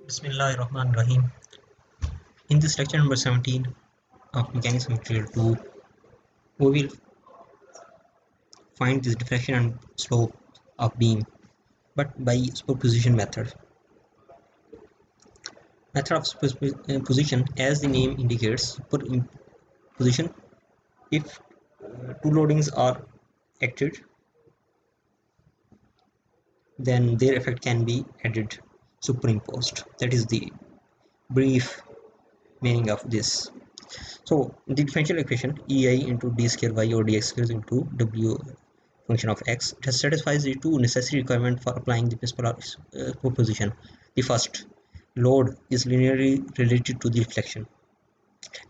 Bismillahirrahmanirrahim. In this lecture number 17 of Mechanics of Material 2, we will find this deflection and slope of beam, but by superposition method. Method of superposition, as the name indicates, superposition. If two loadings are acted, then their effect can be added, superimposed. That is the brief meaning of this. So the differential equation ei into d square y or dx square into w function of x, it satisfies the two necessary requirements for applying the principle of superposition. The first, load is linearly related to the reflection,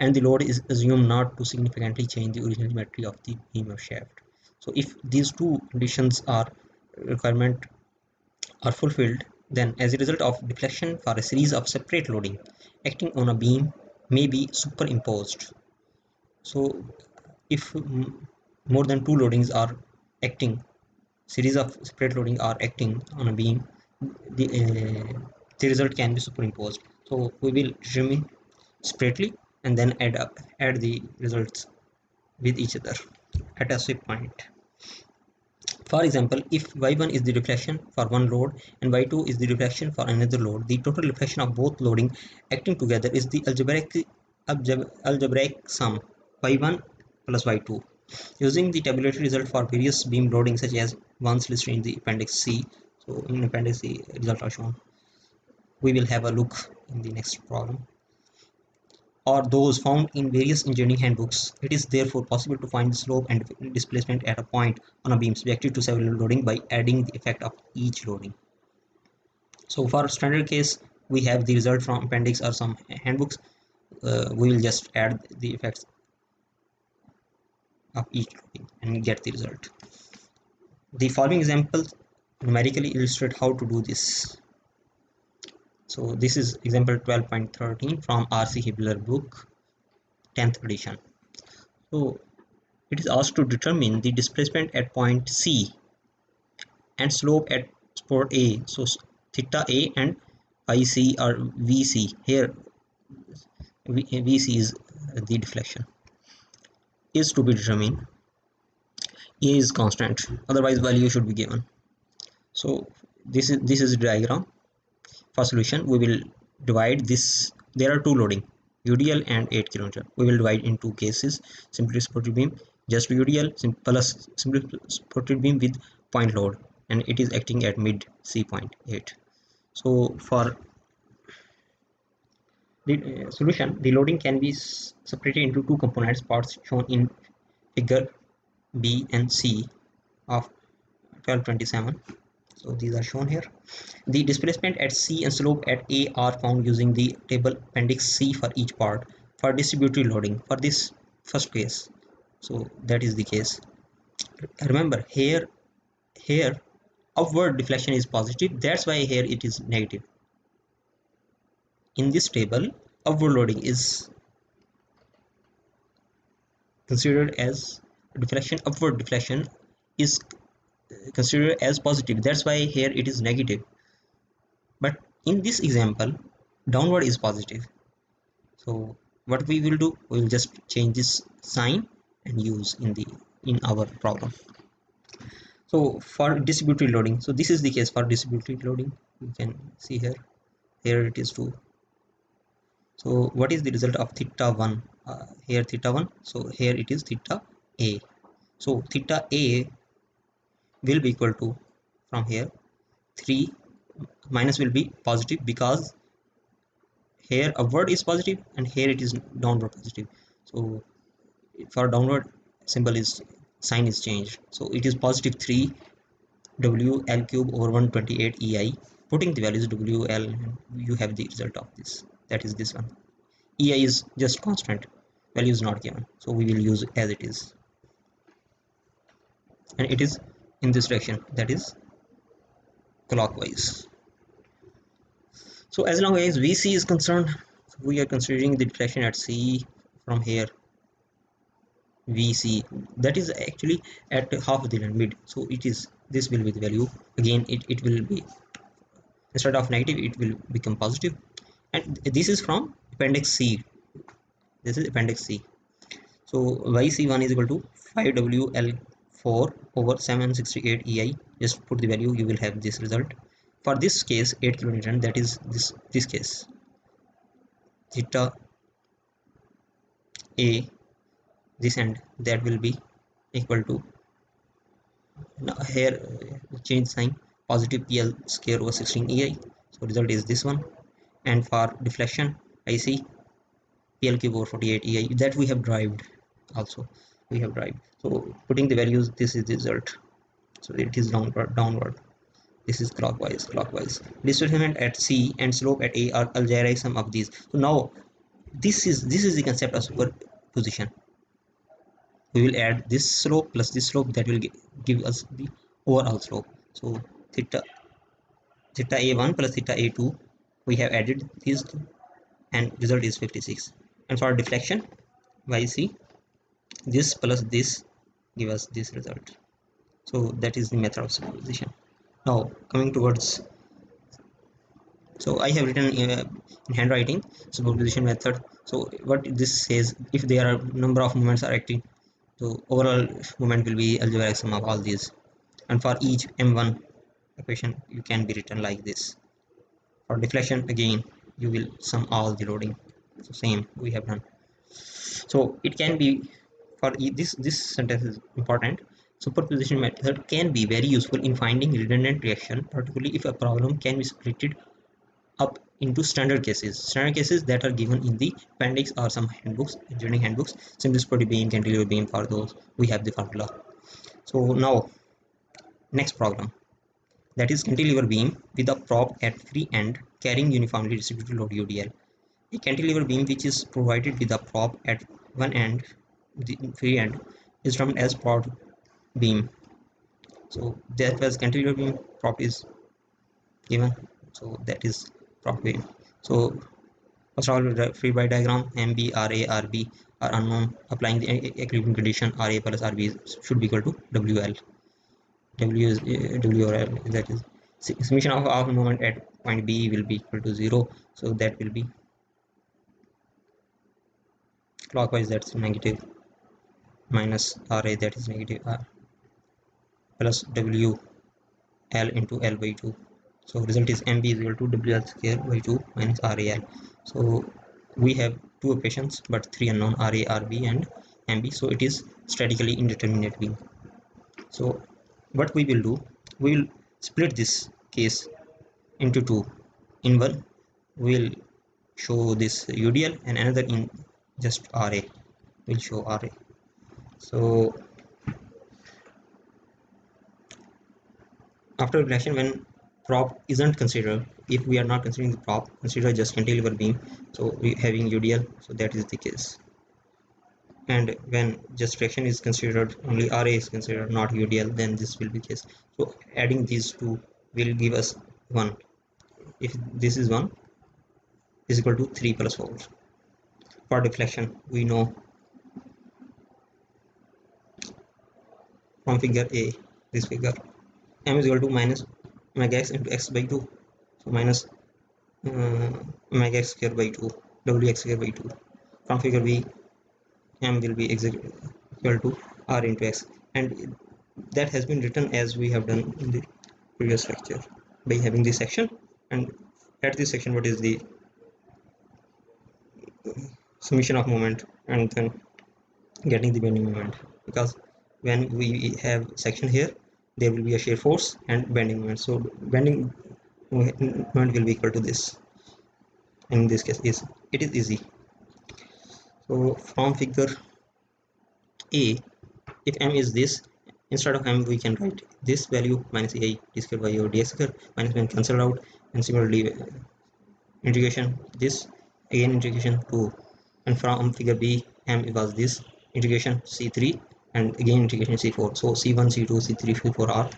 and the load is assumed not to significantly change the original geometry of the beam or shaft. So if these two conditions are requirement are fulfilled, then as a result of deflection for a series of separate loading acting on a beam may be superimposed. So if more than two loadings are acting, series of separate loading are acting on a beam, the result can be superimposed. So we will determine separately and then add the results with each other at a sweep point. For example, if y1 is the reflection for one load and y2 is the reflection for another load, the total reflection of both loading acting together is the algebraic sum y1 plus y2. Using the tabulatory result for various beam loading such as ones listed in the appendix C, so in appendix C results are shown. We will have a look in the next problem, or those found in various engineering handbooks. It is therefore possible to find the slope and displacement at a point on a beam subjected to several loading by adding the effect of each loading. So for standard case, we have the result from appendix or some handbooks. We will just add the effects of each loading and get the result. The following examples numerically illustrate how to do this. So this is example 12.13 from R.C. Hibbeler book, 10th edition. So it is asked to determine the displacement at point C and slope at spot A. So theta A and IC or VC. Here VC is the deflection, is to be determined. A is constant, otherwise value should be given. So this is the diagram. For solution, we will divide this. There are two loading, UDL and 8 kN. We will divide in two cases: simply supported beam, just UDL, plus simply supported beam with point load, and it is acting at mid C point 8. So for the solution, the loading can be separated into two components parts shown in figure B and C of 1227. So these are shown here. The displacement at C and slope at A are found using the table appendix C for each part for distributed loading for this first case. So that is the case. Remember here upward deflection is positive, that's why here it is negative. In this table, upward loading is considered as deflection, upward deflection is considered as positive, that's why here it is negative. But in this example, downward is positive. So what we will do, we will just change this sign and use in our problem. So for distributed loading, so this is the case for distributed loading. You can see here it is 2. So what is the result of theta 1? Here theta 1, so here it is theta A. So theta A will be equal to, from here 3 minus will be positive because here upward is positive and here it is downward positive. So for downward, symbol is sign is changed, so it is positive 3 WL cube over 128 EI. Putting the values WL, you have the result of this, that is this one. EI is just constant, value is not given, so we will use as it is, and it is in this direction, that is clockwise. So as long as VC is concerned, we are considering the deflection at C from here VC, that is actually at half the line mid, so it is, this will be the value again, it will be instead of negative it will become positive. And this is from appendix C. This is appendix C. So yc1 is equal to 5wl4 over 768 ei. Just put the value, you will have this result. For this case 8 kilonewton, that is this case, theta a, this end, that will be equal to, now here change sign, positive pl square over 16 ei. So result is this one. And for deflection ic, pl cube over 48 ei, that we have derived also, we have derived. So putting the values, this is the result. So it is downward, this is clockwise. Displacement at c and slope at a are algebraic sum of these. So now this is the concept of superposition. We will add this slope plus this slope, that will give us the overall slope. So theta a1 plus theta a2, we have added these two, and result is 56. And for deflection yc, this plus this give us this result. So that is the method of superposition. Now coming towards, so I have written in handwriting superposition method. So what this says, if there are number of moments are acting, so overall moment will be algebraic sum of all these. And for each m1 equation you can be written like this. For deflection again, you will sum all the loading. So same we have done. So it can be, for this sentence is important. Superposition method can be very useful in finding redundant reaction, particularly if a problem can be split up into standard cases that are given in the appendix or some handbooks, engineering handbooks. Simple spotty beam, cantilever beam, for those we have the formula. So now next problem, that is cantilever beam with a prop at free end carrying uniformly distributed load UDL. A cantilever beam which is provided with a prop at one end, the free end, is termed as prop beam. So that was cantilever beam, prop is given, so that is prop beam. So first of all, the free body diagram, MB, RA, RB are unknown. Applying the equilibrium condition, RA plus RB should be equal to WL. W is W or L, that is summation of moment at point B will be equal to 0. So that will be clockwise, that's negative, minus RA, that is negative R, plus W L into L by 2. So result is MB is equal to WL square by 2 minus RAL. So we have two equations but three unknown, RA, RB and MB. So it is statically indeterminate beam. So what we will do, we will split this case into two. In one we will show this UDL and another in just RA, will show RA. So after reflection, when prop isn't considered, if we are not considering the prop, consider just cantilever beam, so we having UDL, so that is the case. And when just fraction is considered, only RA is considered, not UDL, then this will be case. So adding these two will give us 1. If this is 1, is equal to 3 plus 4. For deflection, we know from figure A, this figure, m is equal to minus omega x into x by 2. So minus omega x square by 2, wx square by 2. From figure B, m will be equal to r into x, and that has been written as we have done in the previous lecture by having this section. And at this section, what is the summation of moment, and then getting the bending moment, because when we have section here, there will be a shear force and bending moment. So bending moment will be equal to this. In this case, it is easy. So from figure A, if m is this, instead of m we can write this value minus a d square by o dx square, minus 1 cancelled out, and similarly integration this, again integration 2. And from figure B, m was this, integration c3, and again integration c4. So c1, c2, c3, c4 are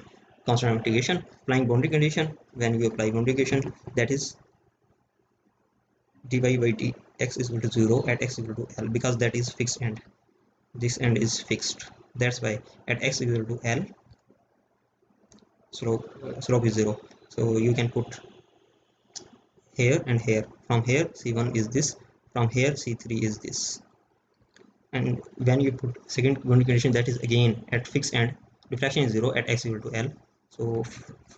constant integration. Applying boundary condition, when we apply boundary condition, that is dy by dx is equal to 0 at x equal to L, because that is fixed end, this end is fixed. That's why at x equal to L, slope is 0. So you can put here and here. From here C1 is this, from here C3 is this. And when you put second boundary condition, that is again at fixed end, diffraction is 0 at x equal to L. So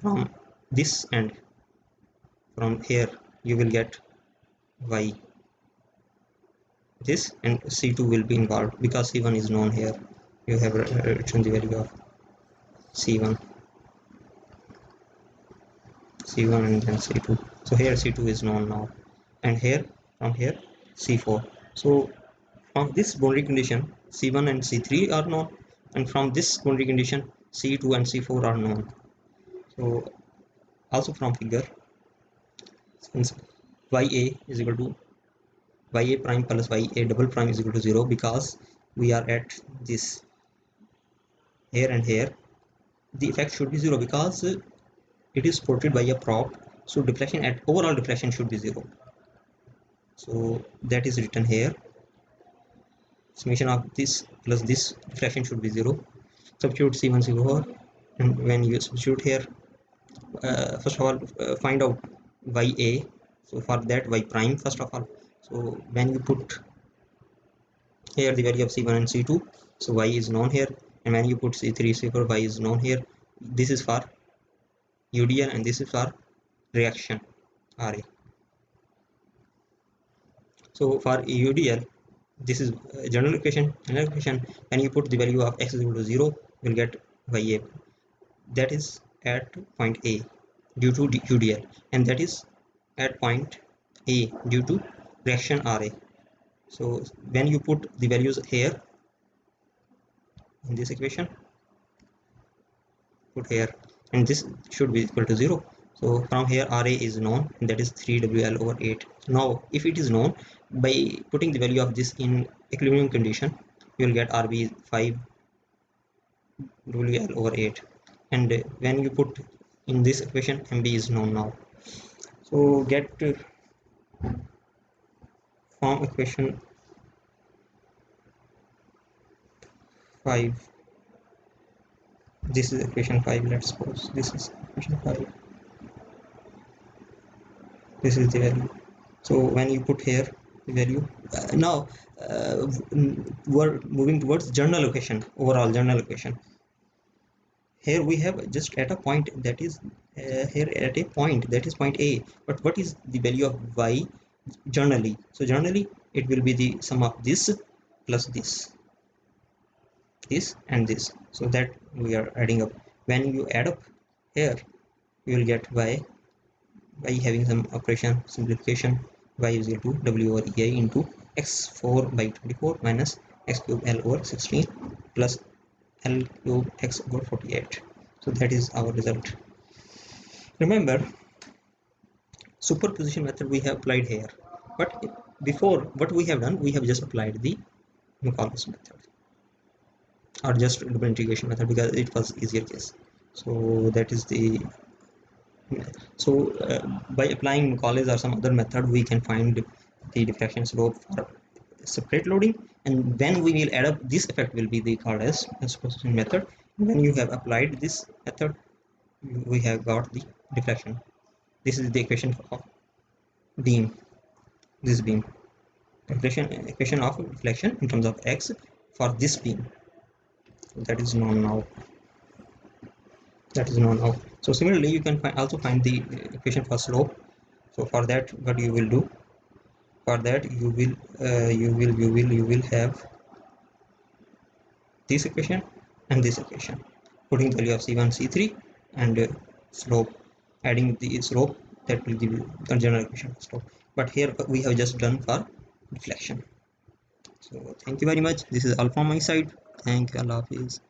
from this and from here you will get y this, and C2 will be involved because C1 is known here. You have written the value of C1 and then C2. So here C2 is known now, and here from here C4. So from this boundary condition C1 and C3 are known, and from this boundary condition C2 and C4 are known. So also from figure, since ya is equal to ya prime plus ya double prime is equal to 0, because we are at this here and here, the effect should be 0 because it is supported by a prop. So deflection at overall deflection should be 0. So that is written here. Summation of this plus this deflection should be 0. Substitute C1 C4, and when you substitute here, first of all find out ya. So for that y prime first of all. So when you put here the value of C1 and C2, so y is known here, and when you put C3 C4, y is known here. This is for UDL and this is for reaction RA. So for UDL, this is general equation. When you put the value of x is equal to 0, you'll get ya, that is at point A due to UDL, and that is at point A due to reaction RA. So when you put the values here in this equation, put here, and this should be equal to 0. So from here RA is known, and that is 3WL over 8. Now if it is known, by putting the value of this in equilibrium condition, you will get RB 5WL over 8. And when you put in this equation, MB is known now. So get from equation 5, this is equation 5, let's suppose this is equation 5, this is the value. So when you put here the value, now we're moving towards general equation, overall general equation. Here we have just at a point, that is here at a point, that is point A, but what is the value of y generally? So generally it will be the sum of this plus this and this, so that we are adding up. When you add up here, you will get y by having some operation simplification. Y is equal to w over ei into x4 by 24 minus x cube l over 16 plus l cube x over 48. So that is our result. Remember, superposition method we have applied here, but before what we have done, we have just applied the Michaelis method, or just double integration method, because it was easier case. So that is the by applying Michaelis or some other method, we can find the diffraction slope for separate loading, and when we will add up, this effect will be the called as superposition method. When you have applied this method, we have got the deflection. This is the equation of beam, this beam, equation of deflection in terms of x for this beam, that is known now. So similarly you can also find the equation for slope. So for that, what you will do, for that you will have this equation and this equation, putting the value of C1 C3 and slope, adding the slope, that will give you the general equation for slope. But here we have just done for deflection. So thank you very much. This is all from my side. Thank you. Allah Hafiz.